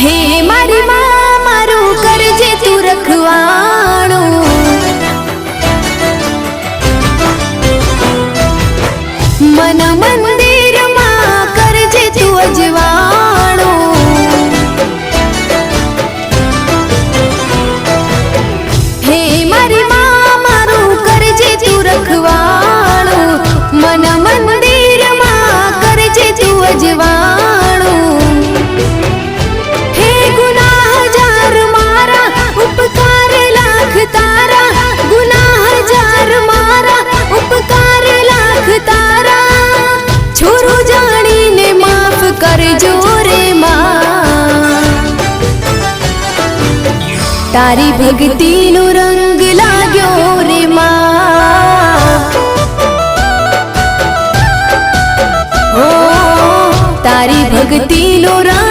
હે મારી માં મારું કરજે તું રખવાણું, મન મંદિરમાં કરજે તું અજવાણું, હે મારી માં મારું કરજે તું રખવાણું, મન મંદિરમાં કરજે તું અજવાણું, હે ગુનાહ હજાર મારા ઉપકાર લાખ તારા, ગુનાહ હજાર મારા ઉપકાર લાખ તારા, છોરું જાણીને માફ કરજો રે માં, તારી ભક્તિનો રંગ લાગ્યો રે માં, ઓ તારી ભક્તિનો રંગ